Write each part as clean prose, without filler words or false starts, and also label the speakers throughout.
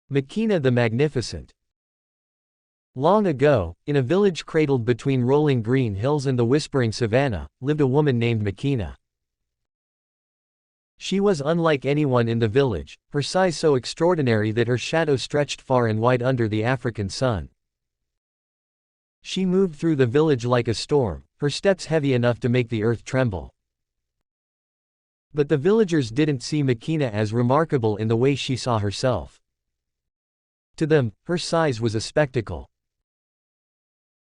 Speaker 1: Makena the Magnificent. Long ago, in a village cradled between rolling green hills and the whispering savanna, lived a woman named Makena. She was unlike anyone in the village, her size so extraordinary that her shadow stretched far and wide under the African sun. She moved through the village like a storm, her steps heavy enough to make the earth tremble. But the villagers didn't see Makena as remarkable in the way she saw herself. To them, her size was a spectacle.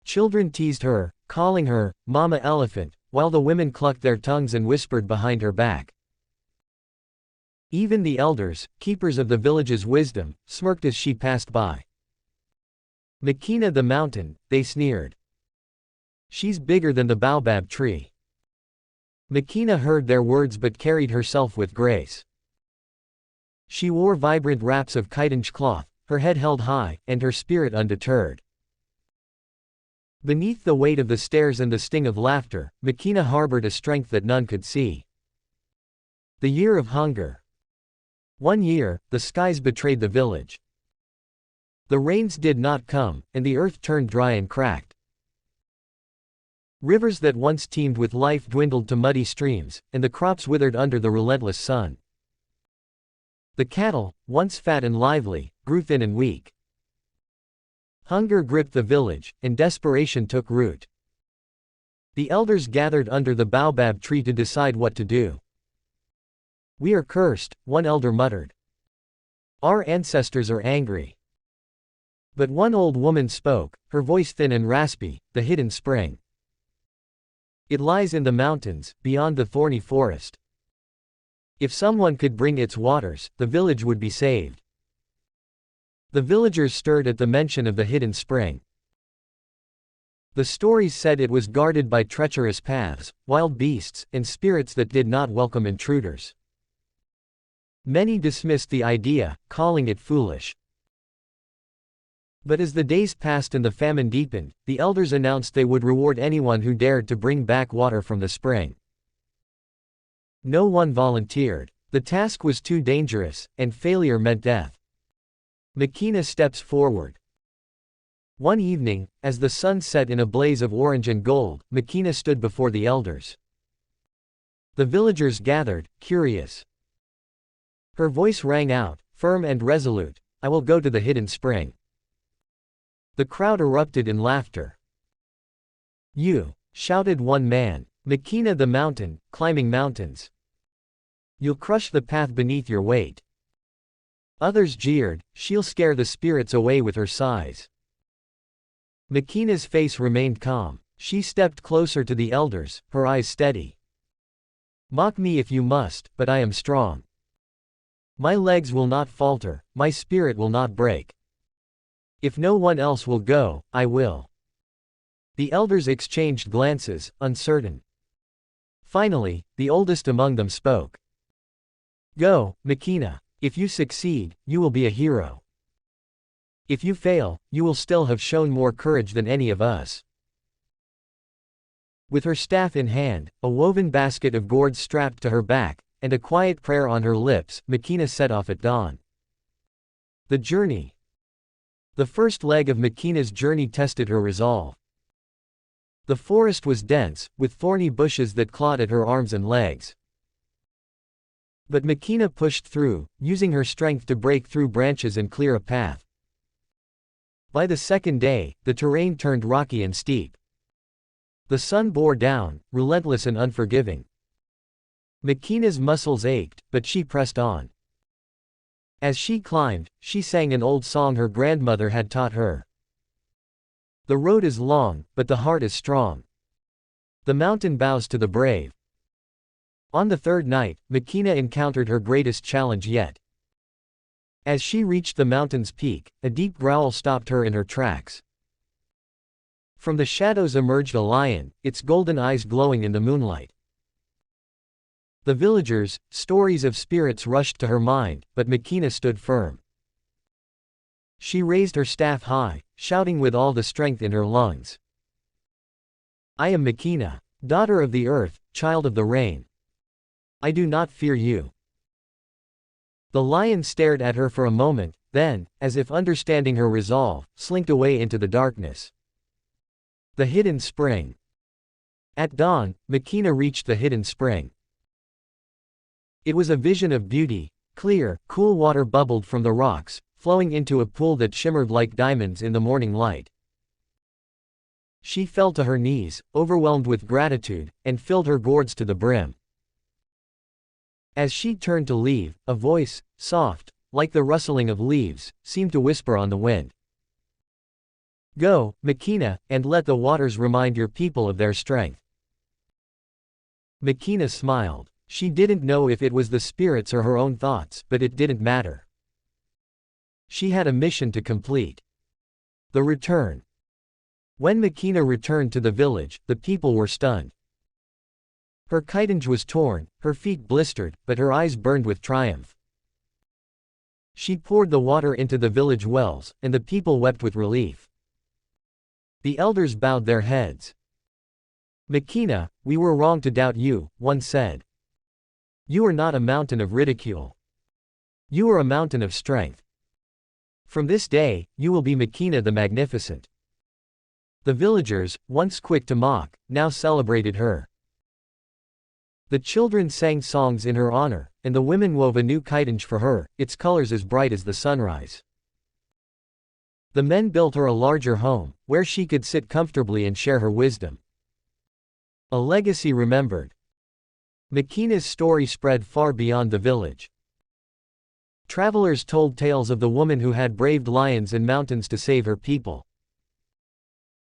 Speaker 1: Children teased her, calling her, Mama Elephant, while the women clucked their tongues and whispered behind her back. Even the elders, keepers of the village's wisdom, smirked as she passed by. Makena the mountain, they sneered. She's bigger than the baobab tree. Makena heard their words but carried herself with grace. She wore vibrant wraps of chitinge cloth, her head held high, and her spirit undeterred. Beneath the weight of the stares and the sting of laughter, Makena harbored a strength that none could see. The year of hunger. One year, the skies betrayed the village. The rains did not come, and the earth turned dry and cracked. Rivers that once teemed with life dwindled to muddy streams, and the crops withered under the relentless sun. The cattle, once fat and lively, grew thin and weak. Hunger gripped the village, and desperation took root. The elders gathered under the baobab tree to decide what to do. "We are cursed," one elder muttered. "Our ancestors are angry." But one old woman spoke, her voice thin and raspy, "The hidden spring. It lies in the mountains, beyond the thorny forest. If someone could bring its waters, the village would be saved." The villagers stirred at the mention of the hidden spring. The stories said it was guarded by treacherous paths, wild beasts, and spirits that did not welcome intruders. Many dismissed the idea, calling it foolish. But as the days passed and the famine deepened, the elders announced they would reward anyone who dared to bring back water from the spring. No one volunteered. The task was too dangerous, and failure meant death. Makena steps forward. One evening, as the sun set in a blaze of orange and gold, Makena stood before the elders. The villagers gathered, curious. Her voice rang out, firm and resolute, "I will go to the hidden spring." The crowd erupted in laughter. "You!" shouted one man. "Makena the mountain, climbing mountains. You'll crush the path beneath your weight." Others jeered, "She'll scare the spirits away with her size." Makena's face remained calm. She stepped closer to the elders, her eyes steady. "Mock me if you must, but I am strong. My legs will not falter, my spirit will not break. If no one else will go, I will." The elders exchanged glances, uncertain. Finally, the oldest among them spoke. "Go, Makena. If you succeed, you will be a hero. If you fail, you will still have shown more courage than any of us." With her staff in hand, a woven basket of gourds strapped to her back, and a quiet prayer on her lips, Makena set off at dawn. The journey. The first leg of Makena's journey tested her resolve. The forest was dense, with thorny bushes that clawed at her arms and legs. But Makena pushed through, using her strength to break through branches and clear a path. By the second day, the terrain turned rocky and steep. The sun bore down, relentless and unforgiving. Makena's muscles ached, but she pressed on. As she climbed, she sang an old song her grandmother had taught her. "The road is long, but the heart is strong. The mountain bows to the brave." On the third night, Makena encountered her greatest challenge yet. As she reached the mountain's peak, a deep growl stopped her in her tracks. From the shadows emerged a lion, its golden eyes glowing in the moonlight. The villagers, stories of spirits rushed to her mind, but Makena stood firm. She raised her staff high, shouting with all the strength in her lungs. "I am Makena, daughter of the earth, child of the rain. I do not fear you." The lion stared at her for a moment, then, as if understanding her resolve, slinked away into the darkness. The hidden spring. At dawn, Makena reached the hidden spring. It was a vision of beauty. Clear, cool water bubbled from the rocks, flowing into a pool that shimmered like diamonds in the morning light. She fell to her knees, overwhelmed with gratitude, and filled her gourds to the brim. As she turned to leave, a voice, soft, like the rustling of leaves, seemed to whisper on the wind. "Go, Makena, and let the waters remind your people of their strength." Makena smiled. She didn't know if it was the spirits or her own thoughts, but it didn't matter. She had a mission to complete. The return. When Makena returned to the village, the people were stunned. Her chitinge was torn, her feet blistered, but her eyes burned with triumph. She poured the water into the village wells, and the people wept with relief. The elders bowed their heads. "Makena, we were wrong to doubt you," one said. "You are not a mountain of ridicule. You are a mountain of strength. From this day, you will be Makena the Magnificent." The villagers, once quick to mock, now celebrated her. The children sang songs in her honor, and the women wove a new chitinge for her, its colors as bright as the sunrise. The men built her a larger home, where she could sit comfortably and share her wisdom. A legacy remembered. Makena's story spread far beyond the village. Travelers told tales of the woman who had braved lions and mountains to save her people.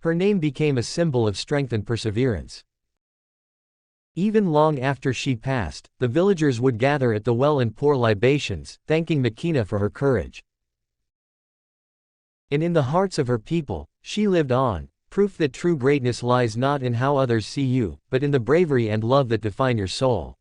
Speaker 1: Her name became a symbol of strength and perseverance. Even long after she passed, the villagers would gather at the well and pour libations, thanking Makena for her courage. And in the hearts of her people, she lived on, proof that true greatness lies not in how others see you, but in the bravery and love that define your soul.